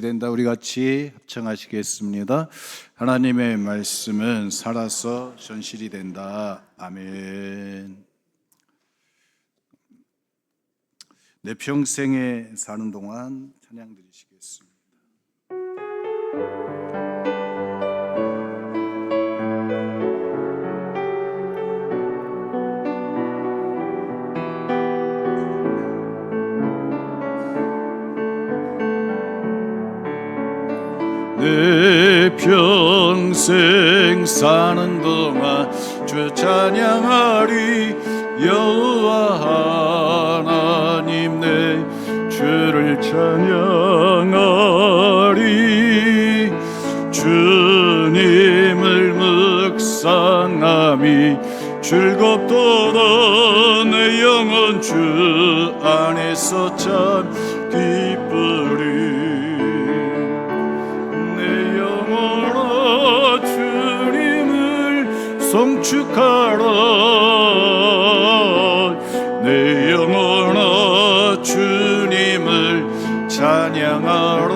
된다. 우리 같이 합청하시겠습니다. 하나님의 말씀은 살아서 현실이 된다. 아멘. 내 평생에 사는 동안 찬양 드리시겠습니다. 내 평생 사는 동안 주 찬양하리. 여호와 하나님 내 주를 찬양하리. 주님을 묵상함이 즐겁도다. 내 영혼 주 안에서 참 기쁘리. 송축하라. 내 영혼아 주님을 찬양하라.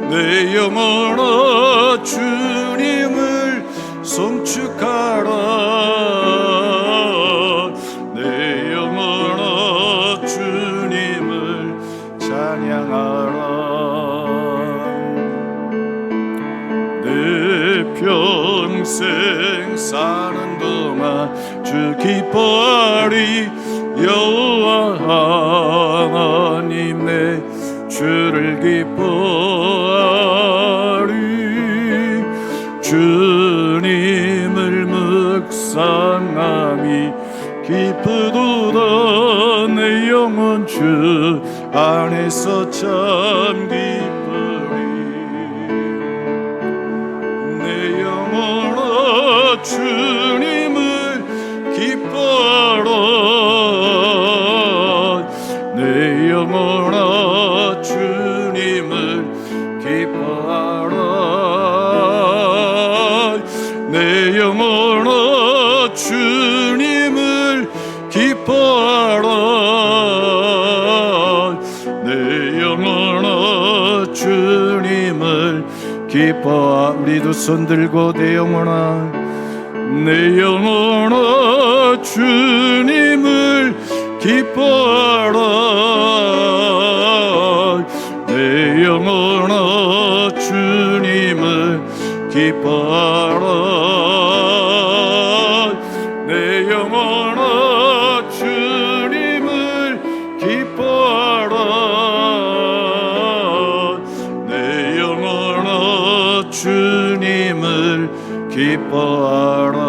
내 영혼아 주님을 송축하라. 내 영혼아 주님을 찬양하라. 평생 사는 동안 주 기뻐하리. 여호와 하나님 내 주를 기뻐하리. 주님을 묵상함이 기쁘도다. 내 영혼 주 안에서 참 기쁘리. 주님을 기뻐하라. 내 영혼아 주님을 기뻐하라. 내 영혼아 주님을 기뻐하라. 내 영혼아 주님을 기뻐하라. 우리도 손 들고 내 영혼아 내 영혼아 주님을 기뻐하라. 내 영혼아 주님을 기뻐하라. 내 영혼아 주님을 기뻐하라. 내 영혼아 주님을 기뻐하라.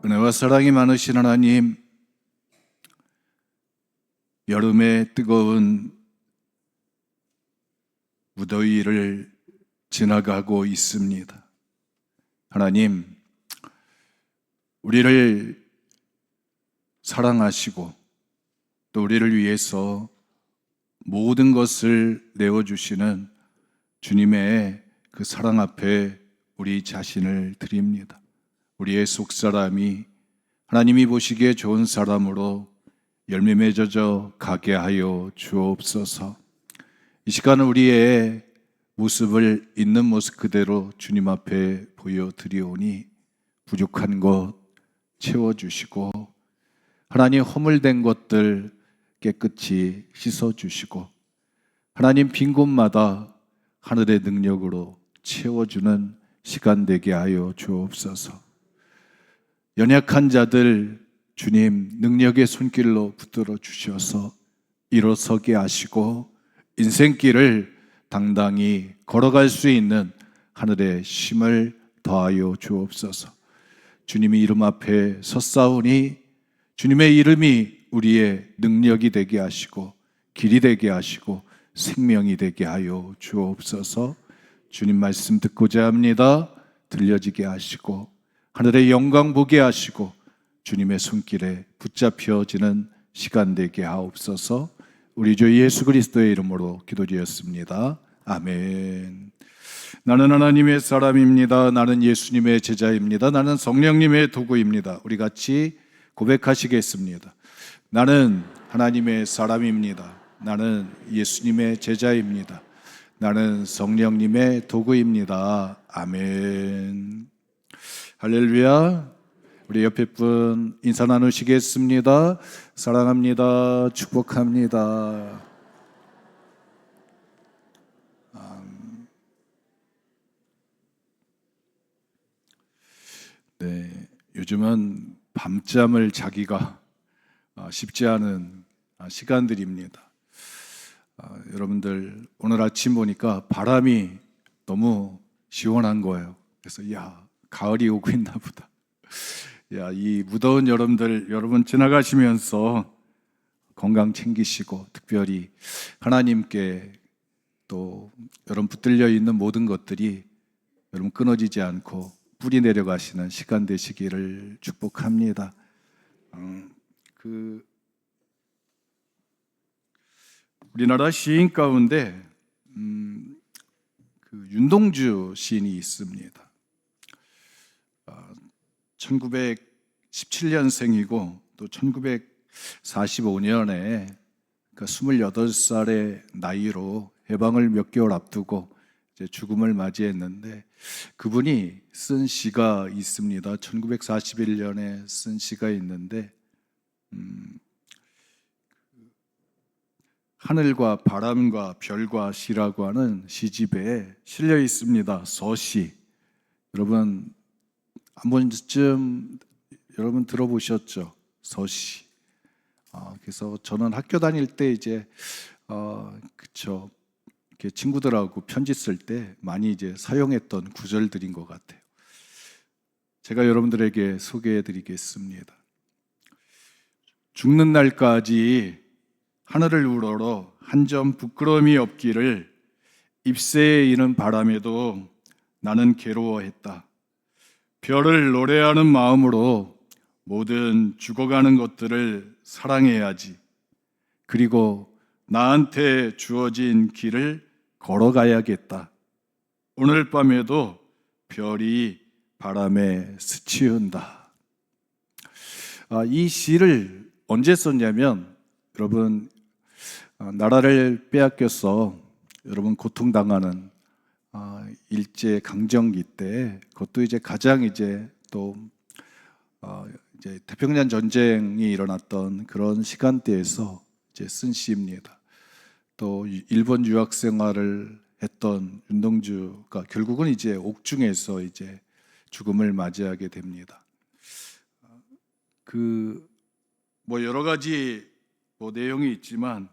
은혜와 사랑이 많으신 하나님, 여름의 뜨거운 무더위를 지나가고 있습니다. 하나님, 우리를 사랑하시고 또 우리를 위해서 모든 것을 내어주시는 주님의 그 사랑 앞에 우리 자신을 드립니다. 우리의 속사람이 하나님이 보시기에 좋은 사람으로 열매 맺어져 가게 하여 주옵소서. 이 시간은 우리의 모습을 있는 모습 그대로 주님 앞에 보여드리오니 부족한 것 채워주시고 하나님 허물된 것들 깨끗이 씻어주시고 하나님 빈 곳마다 하늘의 능력으로 채워주는 시간 되게 하여 주옵소서. 연약한 자들 주님 능력의 손길로 붙들어 주셔서 일어서게 하시고 인생길을 당당히 걸어갈 수 있는 하늘의 힘을 더하여 주옵소서. 주님의 이름 앞에 섰사오니 주님의 이름이 우리의 능력이 되게 하시고 길이 되게 하시고 생명이 되게 하여 주옵소서. 주님 말씀 듣고자 합니다. 들려지게 하시고 하늘의 영광 보게 하시고 주님의 손길에 붙잡혀지는 시간 되게 하옵소서. 우리 주 예수 그리스도의 이름으로 기도드렸습니다. 아멘. 나는 하나님의 사람입니다. 나는 예수님의 제자입니다. 나는 성령님의 도구입니다. 우리 같이 고백하시겠습니다. 나는 하나님의 사람입니다. 나는 예수님의 제자입니다. 나는 성령님의 도구입니다. 아멘. 할렐루야. 우리 옆에 분 인사 나누시겠습니다. 사랑합니다. 축복합니다. 네, 요즘은 밤잠을 자기가 쉽지 않은 시간들입니다. 여러분들 오늘 아침 보니까 바람이 너무 시원한 거예요. 그래서 가을이 오고 있나 보다. 이 무더운 여러분 지나가시면서 건강 챙기시고 특별히 하나님께 또 여러분 붙들려 있는 모든 것들이 여러분 끊어지지 않고 뿌리 내려가시는 시간 되시기를 축복합니다. 우리나라 시인 가운데 윤동주 시인이 있습니다. 1917년생이고 또 1945년에 28살의 나이로 해방을 몇 개월 앞두고 이제 죽음을 맞이했는데 그분이 쓴 시가 있습니다. 1941년에 쓴 시가 있는데 하늘과 바람과 별과 시라고 하는 시집에 실려 있습니다. 서시. 여러분 한 번쯤 여러분 들어보셨죠? 서시. 그래서 저는 학교 다닐 때 이제 이렇게 친구들하고 편지 쓸 때 많이 이제 사용했던 구절들인 것 같아요. 제가 여러분들에게 소개해 드리겠습니다. 죽는 날까지 하늘을 우러러 한 점 부끄러움이 없기를 잎새에 이는 바람에도 나는 괴로워했다. 별을 노래하는 마음으로 모든 죽어가는 것들을 사랑해야지. 그리고 나한테 주어진 길을 걸어가야겠다. 오늘 밤에도 별이 바람에 스치운다. 이 시를 언제 썼냐면 여러분 나라를 빼앗겨서 여러분 고통당하는 일제 강점기 때 그것도 이제 가장 이제 또 이제 태평양 전쟁이 일어났던 그런 시간대에서 이제 쓴 시입니다. 또 일본 유학 생활을 했던 윤동주가 결국은 이제 옥중에서 이제 죽음을 맞이하게 됩니다. 여러 가지 내용이 있지만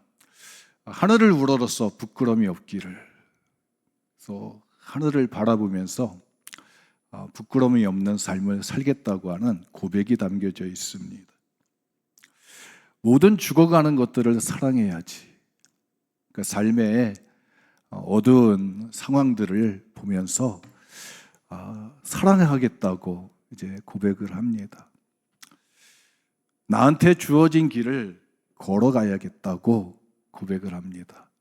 하늘을 우러러서 부끄러움이 없기를. 그래서 하늘을 바라보면서 부끄러움이 없는 삶을 살겠다고 하는 고백이 담겨져 있습니다. 모든 죽어가는 것들을 사랑해야지. 그러니까 삶의 어두운 상황들을 보면서 사랑하겠다고 이제 고백을 합니다. 나한테 주어진 길을 걸어가야겠다고 고백을 합니다.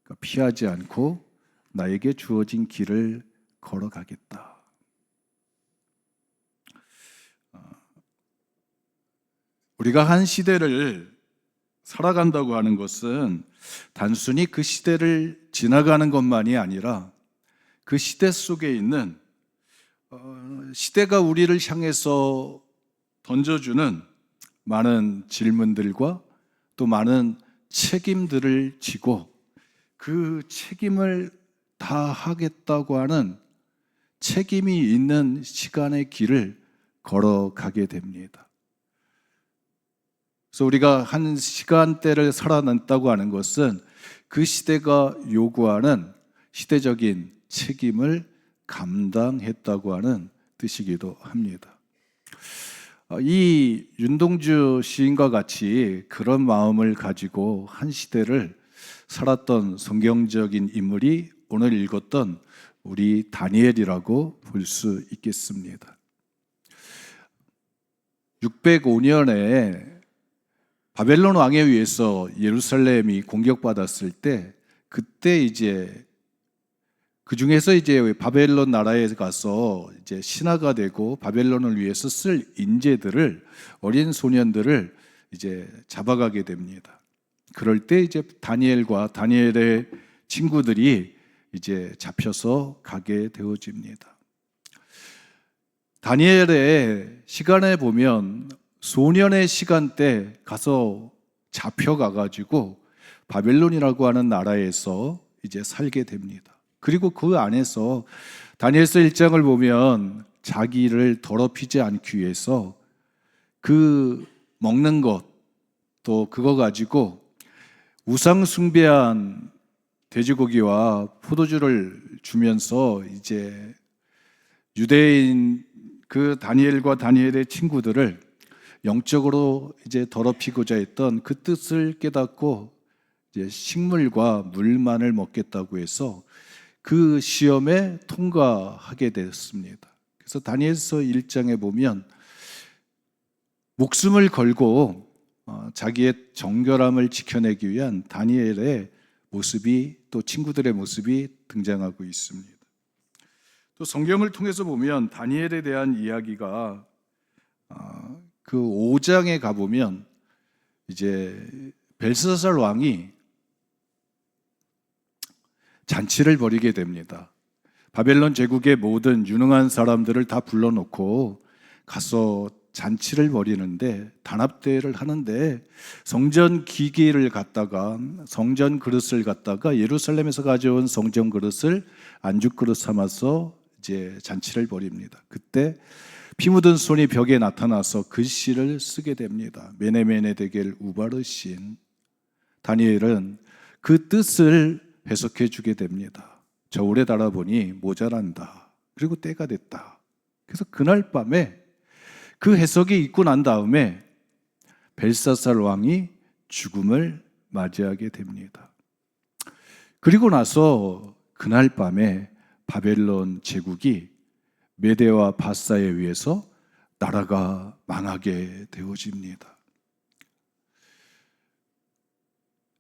그러니까 피하지 않고 나에게 주어진 길을 걸어가겠다. 우리가 한 시대를 살아간다고 하는 것은 단순히 그 시대를 지나가는 것만이 아니라 그 시대 속에 있는 시대가 우리를 향해서 던져주는 많은 질문들과 또 많은 책임들을 지고 그 책임을 다 하겠다고 하는 책임이 있는 시간의 길을 걸어가게 됩니다. 그래서 우리가 한 시간대를 살아남다고 하는 것은 그 시대가 요구하는 시대적인 책임을 감당했다고 하는 뜻이기도 합니다. 이 윤동주 시인과 같이 그런 마음을 가지고 한 시대를 살았던 성경적인 인물이 오늘 읽었던 우리 다니엘이라고 볼 수 있겠습니다. 605년에 바벨론 왕에 의해서 예루살렘이 공격받았을 때 그때 이제 그 중에서 이제 바벨론 나라에 가서 이제 신하가 되고 바벨론을 위해서 쓸 인재들을, 어린 소년들을 이제 잡아가게 됩니다. 그럴 때 이제 다니엘과 다니엘의 친구들이 이제 잡혀서 가게 되어집니다. 다니엘의 시간에 보면 소년의 시간대 가서 잡혀가가지고 바벨론이라고 하는 나라에서 이제 살게 됩니다. 그리고 그 안에서 다니엘서 1장을 보면 자기를 더럽히지 않기 위해서 그 먹는 것, 또 그거 가지고 우상 숭배한 돼지고기와 포도주를 주면서 이제 유대인 그 다니엘과 다니엘의 친구들을 영적으로 이제 더럽히고자 했던 그 뜻을 깨닫고 이제 식물과 물만을 먹겠다고 해서 그 시험에 통과하게 됐습니다. 그래서 다니엘서 1장에 보면 목숨을 걸고 자기의 정결함을 지켜내기 위한 다니엘의 모습이, 또 친구들의 모습이 등장하고 있습니다. 또 성경을 통해서 보면 다니엘에 대한 이야기가 그 5장에 가보면 이제 벨사살 왕이 잔치를 벌이게 됩니다. 바벨론 제국의 모든 유능한 사람들을 다 불러놓고 가서 잔치를 벌이는데, 단합대회를 하는데 성전 기기를 갖다가, 성전 그릇을 갖다가 예루살렘에서 가져온 성전 그릇을 안주 그릇 삼아서 이제 잔치를 벌입니다. 그때 피 묻은 손이 벽에 나타나서 글씨를 쓰게 됩니다. 메네메네 데겔 우바르신. 다니엘은 그 뜻을 해석해 주게 됩니다. 저울에 달아보니 모자란다. 그리고 때가 됐다. 그래서 그날 밤에 그 해석이 있고 난 다음에 벨사살 왕이 죽음을 맞이하게 됩니다. 그리고 나서 그날 밤에 바벨론 제국이 메대와 바사에 의해서 나라가 망하게 되어집니다.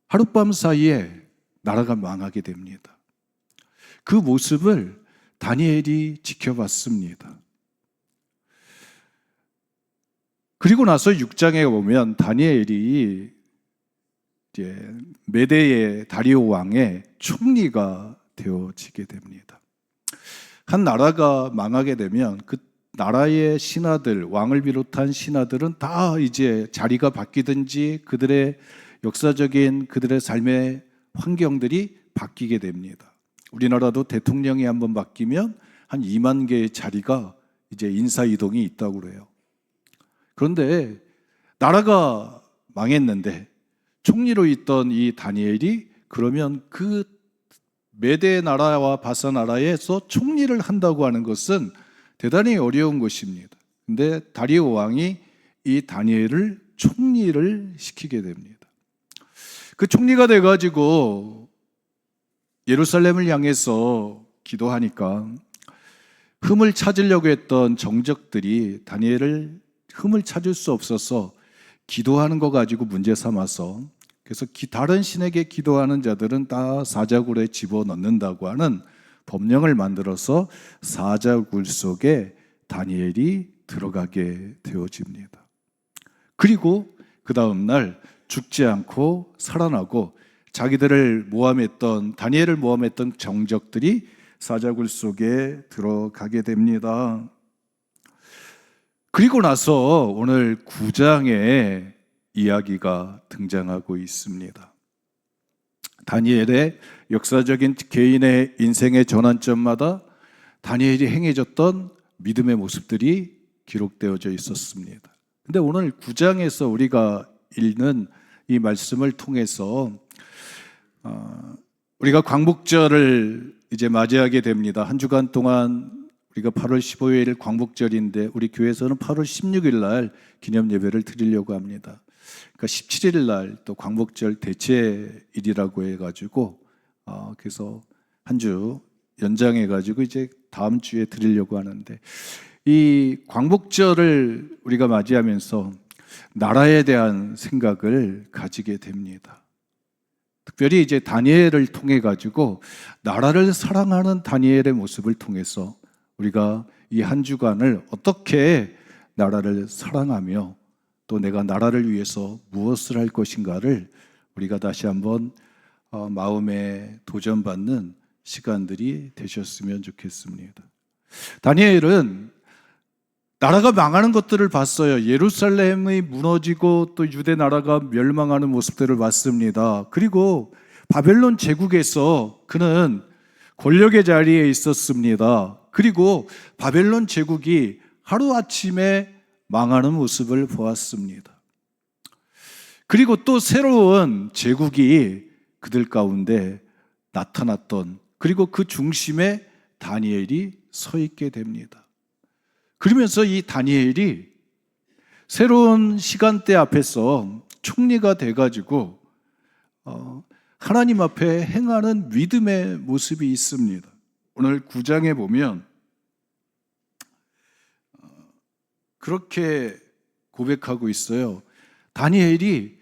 하룻밤 사이에 나라가 망하게 됩니다. 그 모습을 다니엘이 지켜봤습니다. 그리고 나서 6장에 보면 다니엘이 이제 메대의 다리오 왕의 총리가 되어지게 됩니다. 한 나라가 망하게 되면 그 나라의 신하들, 왕을 비롯한 신하들은 다 이제 자리가 바뀌든지 그들의 역사적인 그들의 삶의 환경들이 바뀌게 됩니다. 우리나라도 대통령이 한번 바뀌면 한 2만 개의 자리가 이제 인사 이동이 있다고 그래요. 그런데 나라가 망했는데 총리로 있던 이 다니엘이 그러면 그 메대 나라와 바사 나라에서 총리를 한다고 하는 것은 대단히 어려운 것입니다. 근데 다리오 왕이 이 다니엘을 총리를 시키게 됩니다. 그 총리가 돼가지고 예루살렘을 향해서 기도하니까 흠을 찾으려고 했던 정적들이 다니엘을 흠을 찾을 수 없어서 기도하는 거 가지고 문제 삼아서, 그래서 다른 신에게 기도하는 자들은 다 사자굴에 집어넣는다고 하는 법령을 만들어서 사자굴 속에 다니엘이 들어가게 되어집니다. 그리고 그 다음 날 죽지 않고 살아나고 자기들을 모함했던, 다니엘을 모함했던 정적들이 사자굴 속에 들어가게 됩니다. 그리고 나서 오늘 9장에 이야기가 등장하고 있습니다. 다니엘의 역사적인 개인의 인생의 전환점마다 다니엘이 행해졌던 믿음의 모습들이 기록되어져 있었습니다. 근데 오늘 9장에서 우리가 읽는 이 말씀을 통해서 우리가 광복절을 이제 맞이하게 됩니다. 한 주간 동안 우리가 8월 15일 광복절인데 우리 교회에서는 8월 16일 날 기념 예배를 드리려고 합니다. 그러니까 17일 날 또 광복절 대체일이라고 해가지고 그래서 한 주 연장해가지고 이제 다음 주에 드리려고 하는데, 이 광복절을 우리가 맞이하면서 나라에 대한 생각을 가지게 됩니다. 특별히 이제 다니엘을 통해 가지고 나라를 사랑하는 다니엘의 모습을 통해서 우리가 이 한 주간을 어떻게 나라를 사랑하며 또 내가 나라를 위해서 무엇을 할 것인가를 우리가 다시 한번 마음에 도전받는 시간들이 되셨으면 좋겠습니다. 다니엘은 나라가 망하는 것들을 봤어요. 예루살렘이 무너지고 또 유대 나라가 멸망하는 모습들을 봤습니다. 그리고 바벨론 제국에서 그는 권력의 자리에 있었습니다. 그리고 바벨론 제국이 하루아침에 망하는 모습을 보았습니다. 그리고 또 새로운 제국이 그들 가운데 나타났던, 그리고 그 중심에 다니엘이 서 있게 됩니다. 그러면서 이 다니엘이 새로운 시간대 앞에서 총리가 돼가지고 하나님 앞에 행하는 믿음의 모습이 있습니다. 오늘 9장에 보면 그렇게 고백하고 있어요. 다니엘이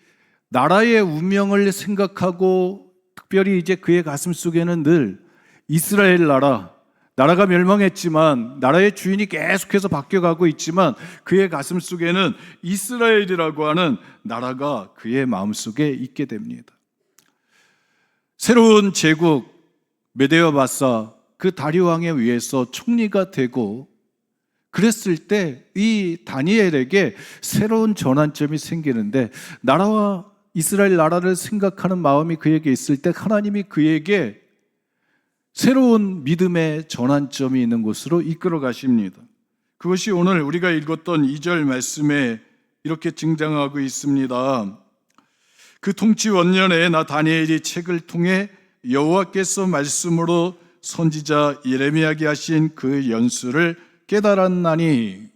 나라의 운명을 생각하고 특별히 이제 그의 가슴 속에는 늘 이스라엘 나라가 멸망했지만 나라의 주인이 계속해서 바뀌어가고 있지만 그의 가슴 속에는 이스라엘이라고 하는 나라가 그의 마음속에 있게 됩니다. 새로운 제국 메데와 바사 그 다리오 왕에 의해서 총리가 되고 그랬을 때 이 다니엘에게 새로운 전환점이 생기는데, 나라와 이스라엘 나라를 생각하는 마음이 그에게 있을 때 하나님이 그에게 새로운 믿음의 전환점이 있는 곳으로 이끌어 가십니다. 그것이 오늘 우리가 읽었던 2절 말씀에 이렇게 등장하고 있습니다. 그 통치 원년에 나 다니엘이 책을 통해 여호와께서 말씀으로 선지자 예레미야에게 하신 그 연수를 깨달았나니.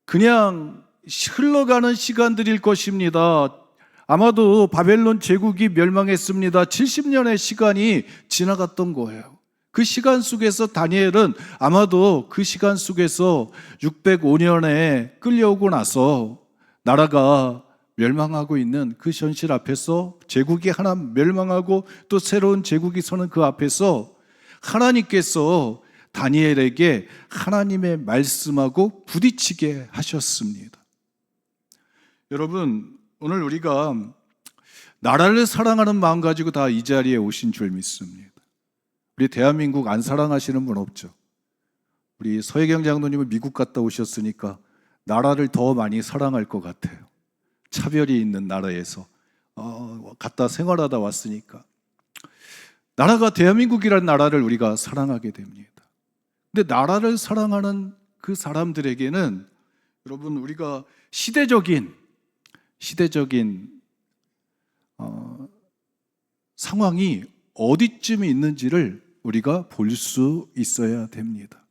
그냥 흘러가는 시간들일 것입니다. 아마도 바벨론 제국이 멸망했습니다. 70년의 시간이 지나갔던 거예요. 그 시간 속에서 다니엘은 아마도 그 시간 속에서 605년에 끌려오고 나서 나라가 멸망하고 있는 그 현실 앞에서 제국이 하나 멸망하고 또 새로운 제국이 서는 그 앞에서 하나님께서 다니엘에게 하나님의 말씀하고 부딪히게 하셨습니다. 여러분, 오늘 우리가 나라를 사랑하는 마음 가지고 다 이 자리에 오신 줄 믿습니다. 우리 대한민국 안 사랑하시는 분 없죠? 우리 서혜경 장로님은 미국 갔다 오셨으니까 나라를 더 많이 사랑할 것 같아요. 차별이 있는 나라에서 갔다 생활하다 왔으니까. 나라가 대한민국이라는 나라를 우리가 사랑하게 됩니다. 근데 나라를 사랑하는 그 사람들에게는 여러분 우리가 시대적인 상황이 어디쯤에 있는지를 우리가 볼 수 있어야 됩니다.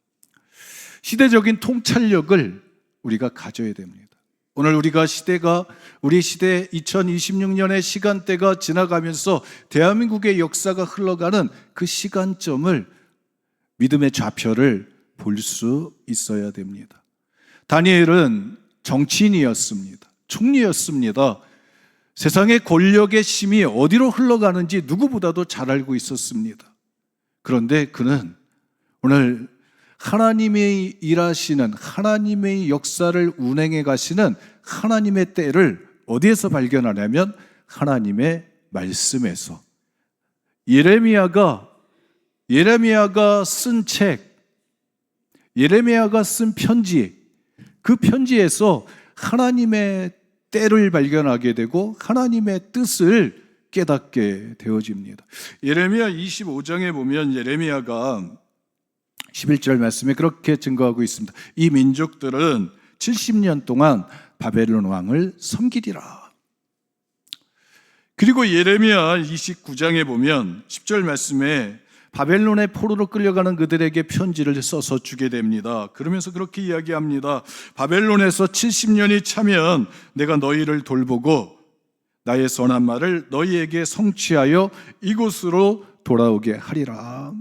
시대적인 통찰력을 우리가 가져야 됩니다. 오늘 우리 시대 2026년의 시간대가 지나가면서 대한민국의 역사가 흘러가는 그 시간점을, 믿음의 좌표를 볼 수 있어야 됩니다. 다니엘은 정치인이었습니다. 총리였습니다. 세상의 권력의 힘이 어디로 흘러가는지 누구보다도 잘 알고 있었습니다. 그런데 그는 오늘 하나님의 일하시는, 하나님의 역사를 운행해 가시는 하나님의 때를 어디에서 발견하냐면 하나님의 말씀에서. 예레미야가 쓴 책, 예레미야가 쓴 편지, 그 편지에서 하나님의 때를 발견하게 되고 하나님의 뜻을 깨닫게 되어집니다. 예레미야 25장에 보면 예레미야가 11절 말씀에 그렇게 증거하고 있습니다. 이 민족들은 70년 동안 바벨론 왕을 섬기리라. 그리고 예레미야 29장에 보면 10절 말씀에 바벨론의 포로로 끌려가는 그들에게 편지를 써서 주게 됩니다. 그러면서 그렇게 이야기합니다. 바벨론에서 70년이 차면 내가 너희를 돌보고 나의 선한 말을 너희에게 성취하여 이곳으로 돌아오게 하리라.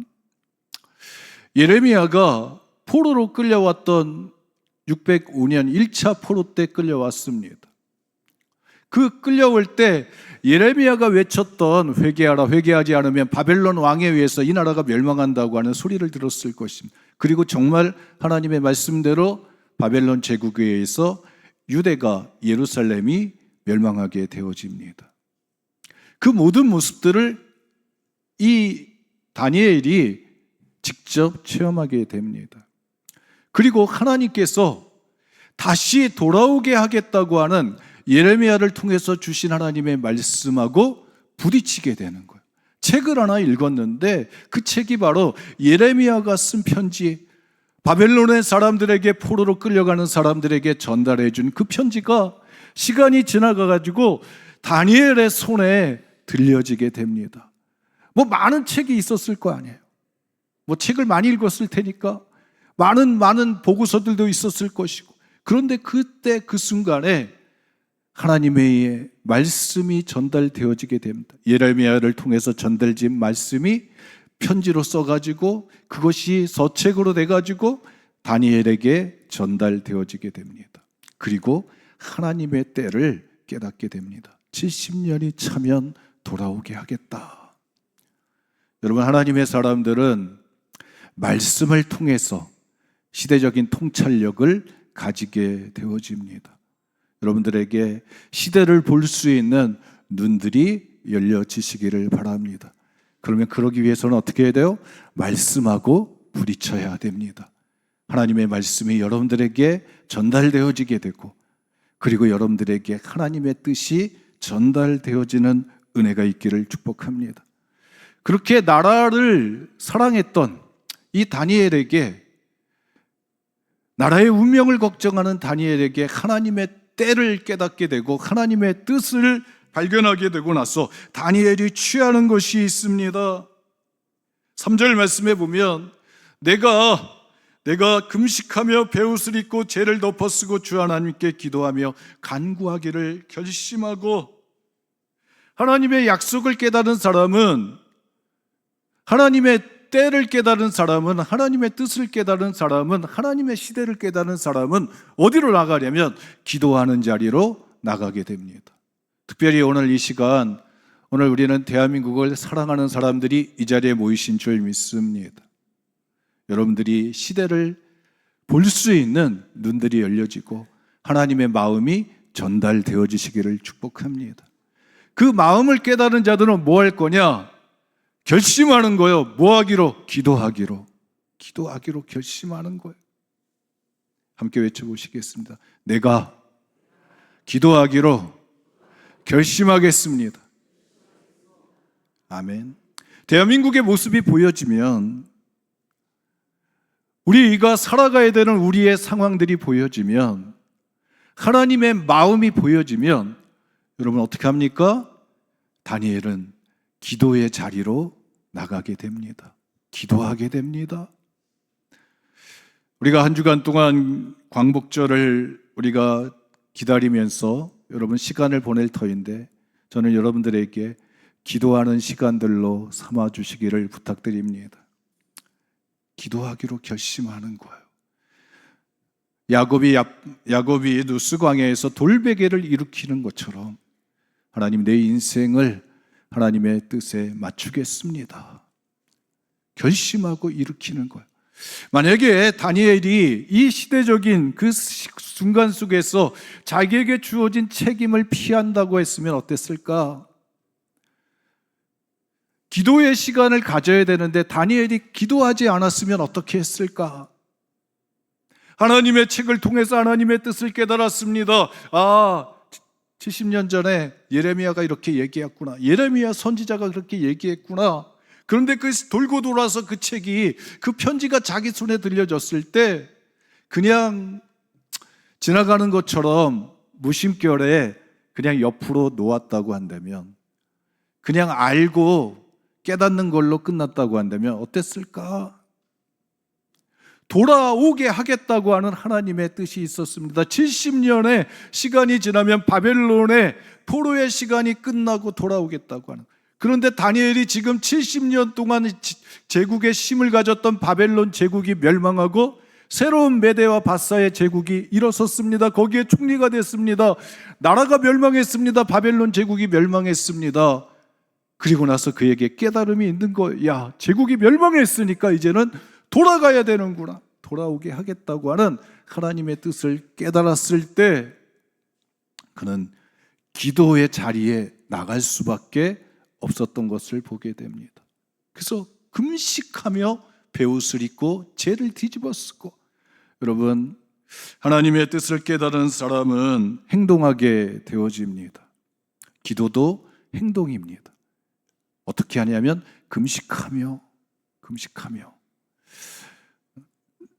예레미야가 포로로 끌려왔던 605년 1차 포로 때 끌려왔습니다. 그 끌려올 때 예레미야가 외쳤던 회개하라, 회개하지 않으면 바벨론 왕에 의해서 이 나라가 멸망한다고 하는 소리를 들었을 것입니다. 그리고 정말 하나님의 말씀대로 바벨론 제국에 의해서 유대가, 예루살렘이 멸망하게 되어집니다. 그 모든 모습들을 이 다니엘이 직접 체험하게 됩니다. 그리고 하나님께서 다시 돌아오게 하겠다고 하는 예레미야를 통해서 주신 하나님의 말씀하고 부딪히게 되는 거예요. 책을 하나 읽었는데 그 책이 바로 예레미야가 쓴 편지, 바벨론의 사람들에게, 포로로 끌려가는 사람들에게 전달해 준 그 편지가 시간이 지나가가지고 다니엘의 손에 들려지게 됩니다. 많은 책이 있었을 거 아니에요. 책을 많이 읽었을 테니까 많은 보고서들도 있었을 것이고, 그런데 그때 그 순간에 하나님의 말씀이 전달되어지게 됩니다. 예레미야를 통해서 전달된 말씀이 편지로 써가지고 그것이 서책으로 돼가지고 다니엘에게 전달되어지게 됩니다. 그리고 하나님의 때를 깨닫게 됩니다. 70년이 차면 돌아오게 하겠다. 여러분, 하나님의 사람들은 말씀을 통해서 시대적인 통찰력을 가지게 되어집니다. 여러분들에게 시대를 볼 수 있는 눈들이 열려지시기를 바랍니다. 그러면 그러기 위해서는 어떻게 해야 돼요? 말씀하고 부딪혀야 됩니다. 하나님의 말씀이 여러분들에게 전달되어지게 되고, 그리고 여러분들에게 하나님의 뜻이 전달되어지는 은혜가 있기를 축복합니다. 그렇게 나라를 사랑했던 이 다니엘에게, 나라의 운명을 걱정하는 다니엘에게 하나님의 때를 깨닫게 되고 하나님의 뜻을 발견하게 되고 나서 다니엘이 취하는 것이 있습니다. 3절 말씀에 보면 내가 금식하며 베옷을 입고 죄를 덮어쓰고 주 하나님께 기도하며 간구하기를 결심하고, 하나님의 약속을 깨달은 사람은, 하나님의 때를 깨달은 사람은, 하나님의 뜻을 깨달은 사람은, 하나님의 시대를 깨달은 사람은 어디로 나가려면 기도하는 자리로 나가게 됩니다. 특별히 오늘 이 시간, 오늘 우리는 대한민국을 사랑하는 사람들이 이 자리에 모이신 줄 믿습니다. 여러분들이 시대를 볼 수 있는 눈들이 열려지고 하나님의 마음이 전달되어지시기를 축복합니다. 그 마음을 깨달은 자들은 뭐 할 거냐? 결심하는 거예요. 뭐 하기로? 기도하기로 결심하는 거예요. 함께 외쳐보시겠습니다. 내가 기도하기로 결심하겠습니다. 아멘. 대한민국의 모습이 보여지면, 우리가 살아가야 되는 우리의 상황들이 보여지면, 하나님의 마음이 보여지면, 여러분 어떻게 합니까? 다니엘은 기도의 자리로 나가게 됩니다. 기도하게 됩니다. 우리가 한 주간 동안 광복절을 우리가 기다리면서 여러분 시간을 보낼 터인데, 저는 여러분들에게 기도하는 시간들로 삼아 주시기를 부탁드립니다. 기도하기로 결심하는 거예요. 야곱이 누스 광야에서 돌베개를 일으키는 것처럼 하나님, 내 인생을 하나님의 뜻에 맞추겠습니다. 결심하고 일으키는 거예요. 만약에 다니엘이 이 시대적인 그 순간 속에서 자기에게 주어진 책임을 피한다고 했으면 어땠을까? 기도의 시간을 가져야 되는데 다니엘이 기도하지 않았으면 어떻게 했을까? 하나님의 책을 통해서 하나님의 뜻을 깨달았습니다. 70년 전에 예레미야가 이렇게 얘기했구나. 예레미야 선지자가 그렇게 얘기했구나. 그런데 그 돌고 돌아서 그 책이, 그 편지가 자기 손에 들려졌을 때 그냥 지나가는 것처럼 무심결에 그냥 옆으로 놓았다고 한다면, 그냥 알고 깨닫는 걸로 끝났다고 한다면 어땠을까? 돌아오게 하겠다고 하는 하나님의 뜻이 있었습니다. 70년의 시간이 지나면 바벨론의 포로의 시간이 끝나고 돌아오겠다고 하는. 그런데 다니엘이 지금 70년 동안 제국의 힘을 가졌던 바벨론 제국이 멸망하고 새로운 메대와 바사의 제국이 일어섰습니다. 거기에 총리가 됐습니다. 나라가 멸망했습니다. 바벨론 제국이 멸망했습니다. 그리고 나서 그에게 깨달음이 있는 거예요. 야, 제국이 멸망했으니까 이제는 돌아가야 되는구나. 돌아오게 하겠다고 하는 하나님의 뜻을 깨달았을 때 그는 기도의 자리에 나갈 수밖에 없었던 것을 보게 됩니다. 그래서 금식하며 베옷을 입고 죄를 뒤집어 쓰고, 여러분, 하나님의 뜻을 깨달은 사람은 행동하게 되어집니다. 기도도 행동입니다. 어떻게 하냐면 금식하며.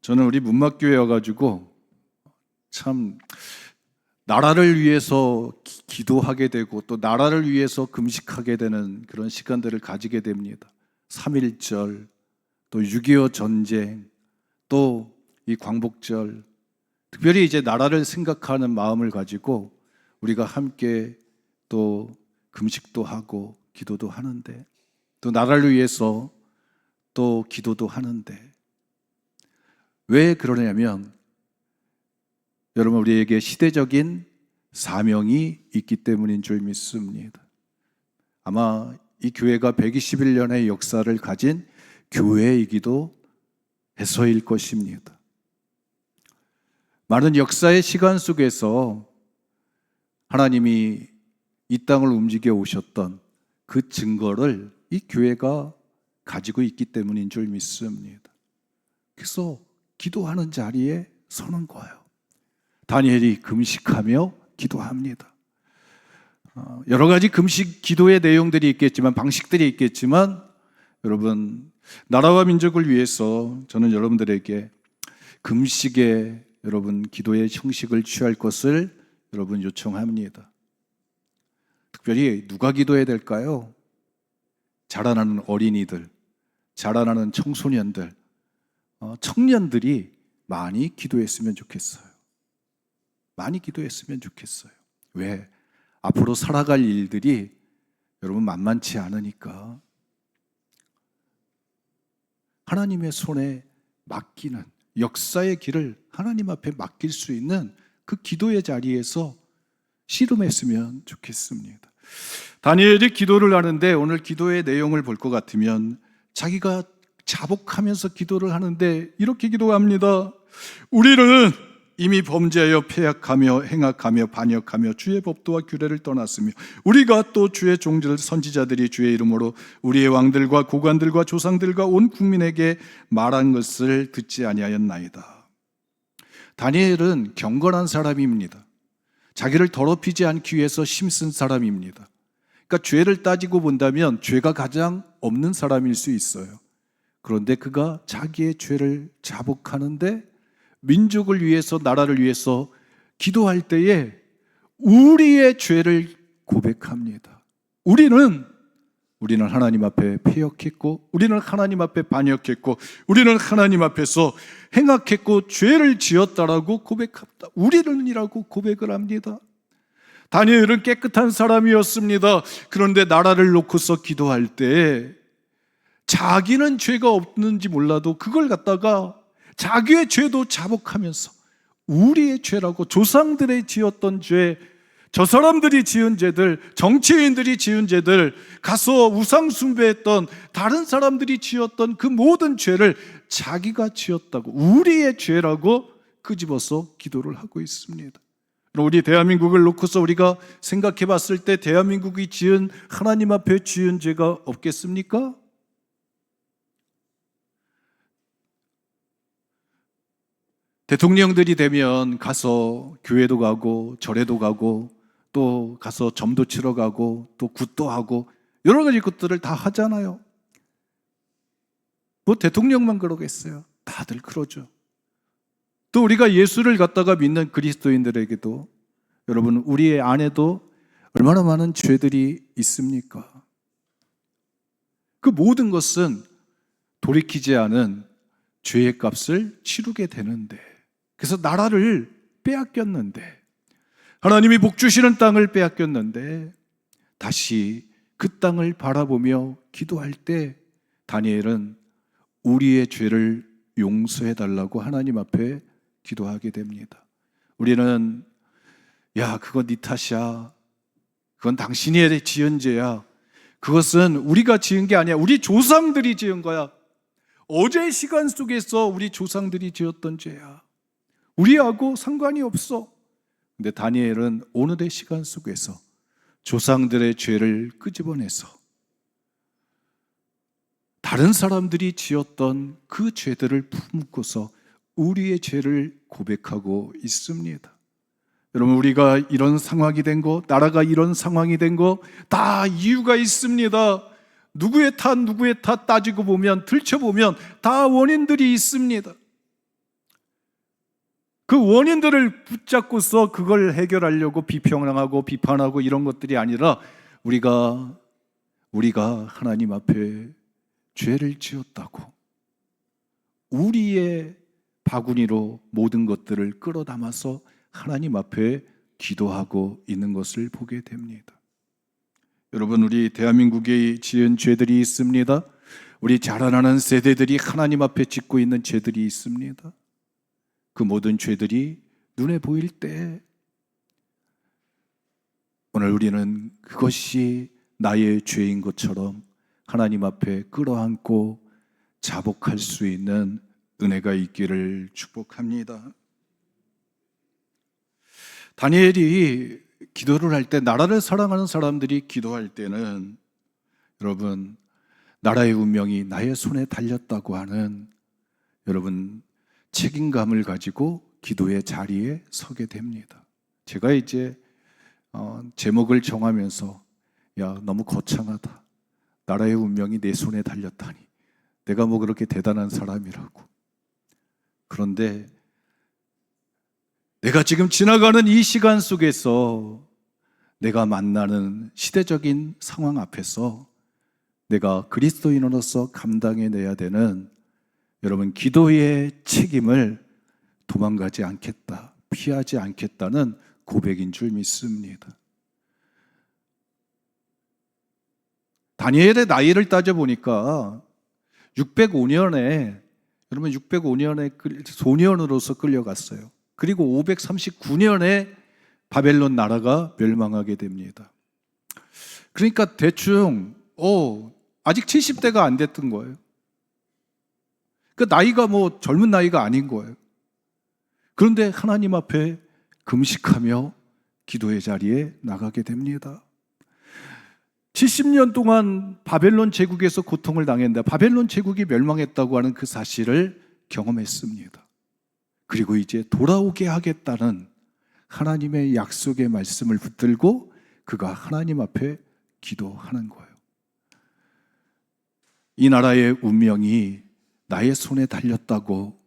저는 우리 문막교회 와가지고 참 나라를 위해서 기도하게 되고 또 나라를 위해서 금식하게 되는 그런 시간들을 가지게 됩니다. 3.1절, 또 6.25 전쟁, 또 이 광복절, 특별히 이제 나라를 생각하는 마음을 가지고 우리가 함께 또 금식도 하고 기도도 하는데, 또 나라를 위해서 또 기도도 하는데, 왜 그러냐면 여러분, 우리에게 시대적인 사명이 있기 때문인 줄 믿습니다. 아마 이 교회가 121년의 역사를 가진 교회이기도 해서일 것입니다. 많은 역사의 시간 속에서 하나님이 이 땅을 움직여 오셨던 그 증거를 이 교회가 가지고 있기 때문인 줄 믿습니다. 그래서 기도하는 자리에 서는 거예요. 다니엘이 금식하며 기도합니다. 여러 가지 금식 기도의 내용들이 있겠지만, 방식들이 있겠지만, 여러분, 나라와 민족을 위해서 저는 여러분들에게 금식의 여러분 기도의 형식을 취할 것을 여러분 요청합니다. 특별히 누가 기도해야 될까요? 자라나는 어린이들, 자라나는 청소년들, 청년들이 많이 기도했으면 좋겠어요. 많이 기도했으면 좋겠어요. 왜? 앞으로 살아갈 일들이 여러분 만만치 않으니까 하나님의 손에 맡기는, 역사의 길을 하나님 앞에 맡길 수 있는 그 기도의 자리에서 씨름했으면 좋겠습니다. 다니엘이 기도를 하는데, 오늘 기도의 내용을 볼 것 같으면 자기가 자복하면서 기도를 하는데 이렇게 기도합니다. 우리는 이미 범죄하여 패역하며 행악하며 반역하며 주의 법도와 규례를 떠났으며 우리가 또 주의 종들 선지자들이 주의 이름으로 우리의 왕들과 고관들과 조상들과 온 국민에게 말한 것을 듣지 아니하였나이다. 다니엘은 경건한 사람입니다. 자기를 더럽히지 않기 위해서 힘쓴 사람입니다. 그러니까 죄를 따지고 본다면 죄가 가장 없는 사람일 수 있어요. 그런데 그가 자기의 죄를 자복하는데, 민족을 위해서, 나라를 위해서 기도할 때에 우리의 죄를 고백합니다. 우리는 하나님 앞에 패역했고, 우리는 하나님 앞에 반역했고, 우리는 하나님 앞에서 행악했고 죄를 지었다라고 고백합니다. 우리는이라고 고백을 합니다. 다니엘은 깨끗한 사람이었습니다. 그런데 나라를 놓고서 기도할 때 자기는 죄가 없는지 몰라도 그걸 갖다가 자기의 죄도 자복하면서 우리의 죄라고, 조상들이 지었던 죄, 저 사람들이 지은 죄들, 정치인들이 지은 죄들, 가서 우상 숭배했던 다른 사람들이 지었던 그 모든 죄를 자기가 지었다고, 우리의 죄라고 끄집어서 기도를 하고 있습니다. 우리 대한민국을 놓고서 우리가 생각해 봤을 때 대한민국이 지은, 하나님 앞에 지은 죄가 없겠습니까? 대통령들이 되면 가서 교회도 가고 절에도 가고 또 가서 점도 치러 가고 또 굿도 하고 여러 가지 것들을 다 하잖아요. 뭐 대통령만 그러겠어요? 다들 그러죠. 또 우리가 예수를 갖다가 믿는 그리스도인들에게도, 여러분, 우리의 안에도 얼마나 많은 죄들이 있습니까? 그 모든 것은 돌이키지 않은 죄의 값을 치르게 되는데, 그래서 나라를 빼앗겼는데, 하나님이 복 주시는 땅을 빼앗겼는데 다시 그 땅을 바라보며 기도할 때 다니엘은 우리의 죄를 용서해 달라고 하나님 앞에 기도하게 됩니다. 우리는 야, 그건 네 탓이야. 그건 당신이 지은 죄야. 그것은 우리가 지은 게 아니야. 우리 조상들이 지은 거야. 어제의 시간 속에서 우리 조상들이 지었던 죄야. 우리하고 상관이 없어. 근데 다니엘은 오늘의 시간 속에서 조상들의 죄를 끄집어내서 다른 사람들이 지었던 그 죄들을 품고서 우리의 죄를 고백하고 있습니다. 여러분, 우리가 이런 상황이 된 거, 나라가 이런 상황이 된 거 다 이유가 있습니다. 누구의 탓 따지고 보면, 들춰보면 다 원인들이 있습니다. 그 원인들을 붙잡고서 그걸 해결하려고 비평하고 비판하고 이런 것들이 아니라 우리가 하나님 앞에 죄를 지었다고 우리의 바구니로 모든 것들을 끌어담아서 하나님 앞에 기도하고 있는 것을 보게 됩니다. 여러분, 우리 대한민국에 지은 죄들이 있습니다. 우리 자라나는 세대들이 하나님 앞에 짓고 있는 죄들이 있습니다. 그 모든 죄들이 눈에 보일 때 오늘 우리는 그것이 나의 죄인 것처럼 하나님 앞에 끌어안고 자복할 수 있는 은혜가 있기를 축복합니다. 다니엘이 기도를 할 때, 나라를 사랑하는 사람들이 기도할 때는 여러분, 나라의 운명이 나의 손에 달렸다고 하는 여러분 책임감을 가지고 기도의 자리에 서게 됩니다. 제가 이제 제목을 정하면서 야, 너무 거창하다. 나라의 운명이 내 손에 달렸다니. 내가 뭐 그렇게 대단한 사람이라고. 그런데 내가 지금 지나가는 이 시간 속에서 내가 만나는 시대적인 상황 앞에서 내가 그리스도인으로서 감당해내야 되는 여러분 기도의 책임을 도망가지 않겠다, 피하지 않겠다는 고백인 줄 믿습니다. 다니엘의 나이를 따져보니까 605년에 여러분 605년에 소년으로서 끌려갔어요. 그리고 539년에 바벨론 나라가 멸망하게 됩니다. 그러니까 대충 아직 70대가 안 됐던 거예요. 그 나이가 뭐 젊은 나이가 아닌 거예요. 그런데 하나님 앞에 금식하며 기도의 자리에 나가게 됩니다. 70년 동안 바벨론 제국에서 고통을 당했는데 바벨론 제국이 멸망했다고 하는 그 사실을 경험했습니다. 그리고 이제 돌아오게 하겠다는 하나님의 약속의 말씀을 붙들고 그가 하나님 앞에 기도하는 거예요. 이 나라의 운명이 나의 손에 달렸다고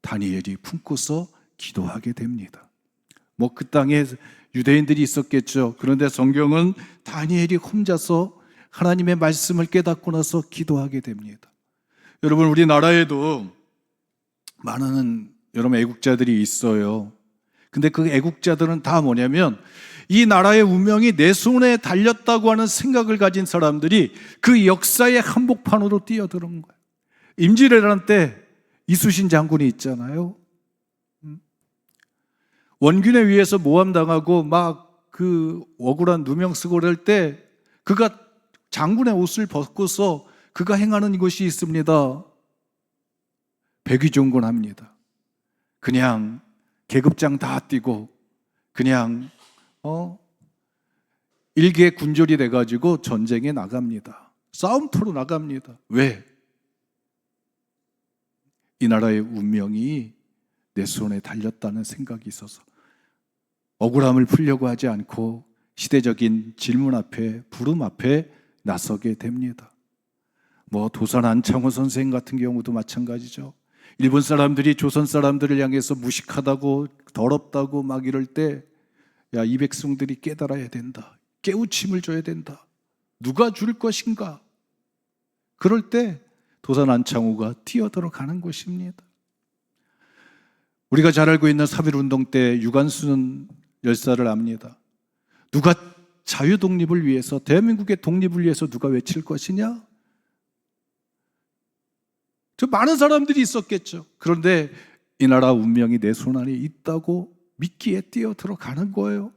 다니엘이 품고서 기도하게 됩니다. 뭐 그 땅에 유대인들이 있었겠죠. 그런데 성경은 다니엘이 혼자서 하나님의 말씀을 깨닫고 나서 기도하게 됩니다. 여러분, 우리나라에도 많은 여러분 애국자들이 있어요. 근데 그 애국자들은 다 뭐냐면 이 나라의 운명이 내 손에 달렸다고 하는 생각을 가진 사람들이 그 역사의 한복판으로 뛰어드는 거예요. 임진왜란 때 이순신 장군이 있잖아요. 원균에 의해서 모함당하고 막 그 억울한 누명 쓰고 그럴 때 그가 장군의 옷을 벗고서 그가 행하는 이것이 있습니다. 백의종군합니다. 그냥 계급장 다 띄고 그냥 일개 군졸이 돼가지고 전쟁에 나갑니다. 싸움터로 나갑니다. 왜? 이 나라의 운명이 내 손에 달렸다는 생각이 있어서 억울함을 풀려고 하지 않고 시대적인 질문 앞에, 부름 앞에 나서게 됩니다. 뭐 도산 안창호 선생 같은 경우도 마찬가지죠. 일본 사람들이 조선 사람들을 향해서 무식하다고 더럽다고 막 이럴 때 야, 이 백성들이 깨달아야 된다. 깨우침을 줘야 된다. 누가 줄 것인가? 그럴 때 도산 안창호가 뛰어들어가는 것입니다. 우리가 잘 알고 있는 3.1운동 때 유관순 열사를 압니다. 누가 자유 독립을 위해서, 대한민국의 독립을 위해서 누가 외칠 것이냐? 저 많은 사람들이 있었겠죠. 그런데 이 나라 운명이 내 손 안에 있다고 믿기에 뛰어 들어가는 거예요.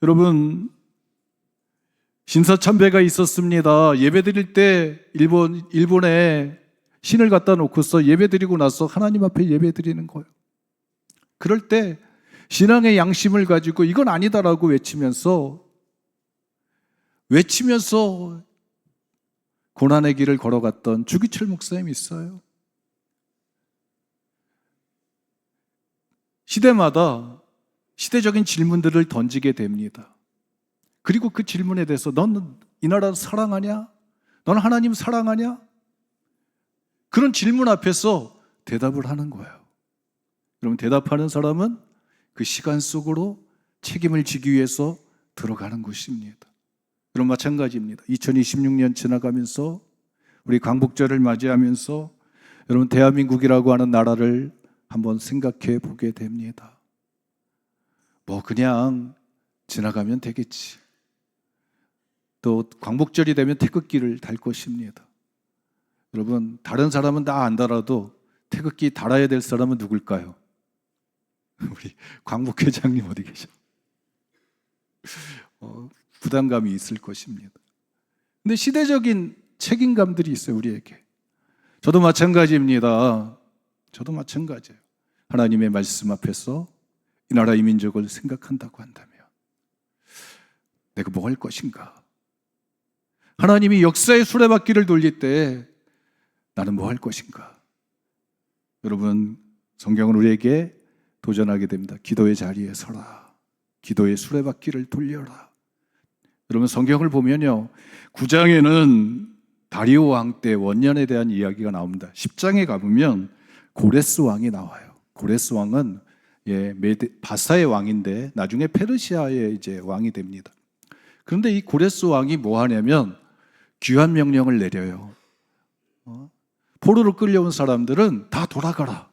여러분, 신사참배가 있었습니다. 예배드릴 때 일본에 신을 갖다 놓고서 예배드리고 나서 하나님 앞에 예배드리는 거예요. 그럴 때 신앙의 양심을 가지고 이건 아니다라고 외치면서 고난의 길을 걸어갔던 주기철 목사님이 있어요. 시대마다 시대적인 질문들을 던지게 됩니다. 그리고 그 질문에 대해서 넌 이 나라를 사랑하냐? 넌 하나님 사랑하냐? 그런 질문 앞에서 대답을 하는 거예요. 여러분, 대답하는 사람은 그 시간 속으로 책임을 지기 위해서 들어가는 것입니다. 여러분, 마찬가지입니다. 2026년 지나가면서 우리 광복절을 맞이하면서 여러분, 대한민국이라고 하는 나라를 한번 생각해 보게 됩니다. 그냥 지나가면 되겠지. 또 광복절이 되면 태극기를 달 것입니다. 여러분, 다른 사람은 다 안 달아도 태극기 달아야 될 사람은 누굴까요? 우리 광복회장님 어디 계셔? 부담감이 있을 것입니다. 근데 시대적인 책임감들이 있어요, 우리에게. 저도 마찬가지입니다. 저도 마찬가지예요. 하나님의 말씀 앞에서 이 나라 이 민족을 생각한다고 한다면 내가 뭐 할 것인가? 하나님이 역사의 수레바퀴를 돌릴 때 나는 뭐 할 것인가? 여러분, 성경은 우리에게 도전하게 됩니다. 기도의 자리에 서라. 기도의 수레바퀴를 돌려라. 여러분, 성경을 보면요, 9장에는 다리오 왕 때 원년에 대한 이야기가 나옵니다. 10장에 가보면 고레스 왕이 나와요. 고레스 왕은 바사의 왕인데 나중에 페르시아의 이제 왕이 됩니다. 그런데 이 고레스 왕이 뭐 하냐면 귀환 명령을 내려요. 포로로 끌려온 사람들은 다 돌아가라.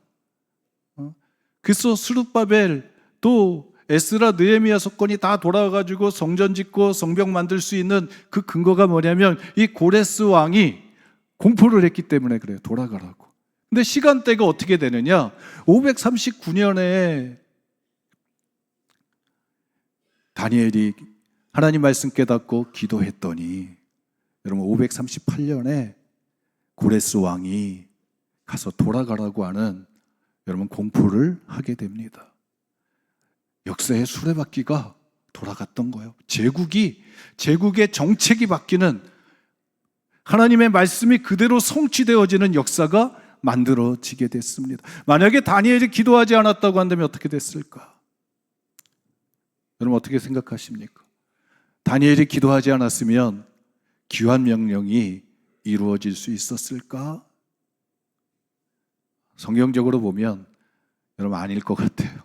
그래서 스룹바벨 또 에스라 느헤미야 사건이 다 돌아가지고 성전 짓고 성벽 만들 수 있는 그 근거가 뭐냐면 이 고레스 왕이 공포를 했기 때문에 그래요. 돌아가라고. 근데 시간대가 어떻게 되느냐? 539년에 다니엘이 하나님 말씀 깨닫고 기도했더니 여러분 538년에 고레스 왕이 가서 돌아가라고 하는 여러분 공포를 하게 됩니다. 역사의 수레바퀴가 돌아갔던 거예요. 제국의 정책이 바뀌는, 하나님의 말씀이 그대로 성취되어지는 역사가 만들어지게 됐습니다. 만약에 다니엘이 기도하지 않았다고 한다면 어떻게 됐을까? 여러분 어떻게 생각하십니까? 다니엘이 기도하지 않았으면 귀환 명령이 이루어질 수 있었을까? 성경적으로 보면 여러분 아닐 것 같아요.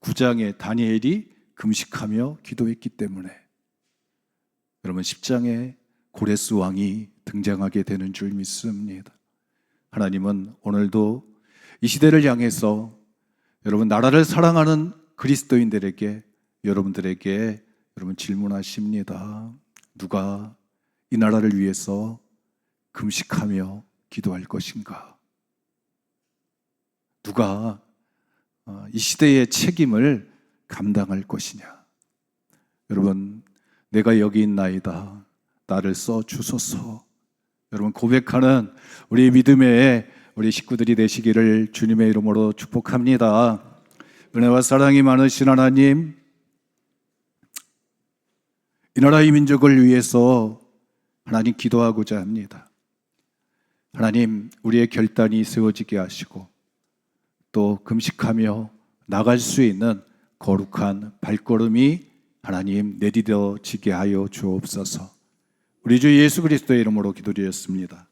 9장에 다니엘이 금식하며 기도했기 때문에 여러분 10장에 고레스 왕이 등장하게 되는 줄 믿습니다. 하나님은 오늘도 이 시대를 향해서 여러분 나라를 사랑하는 그리스도인들에게 여러분들에게 여러분 질문하십니다. 누가 이 나라를 위해서 금식하며 기도할 것인가? 누가 이 시대의 책임을 감당할 것이냐? 여러분, 내가 여기 있나이다. 나를 써 주소서. 여러분 고백하는 우리 믿음의 우리 식구들이 되시기를 주님의 이름으로 축복합니다. 은혜와 사랑이 많으신 하나님, 이 나라 이 민족을 위해서 하나님 기도하고자 합니다. 하나님, 우리의 결단이 세워지게 하시고 또 금식하며 나갈 수 있는 거룩한 발걸음이 하나님 내디뎌지게 하여 주옵소서. 우리 주 예수 그리스도의 이름으로 기도드렸습니다.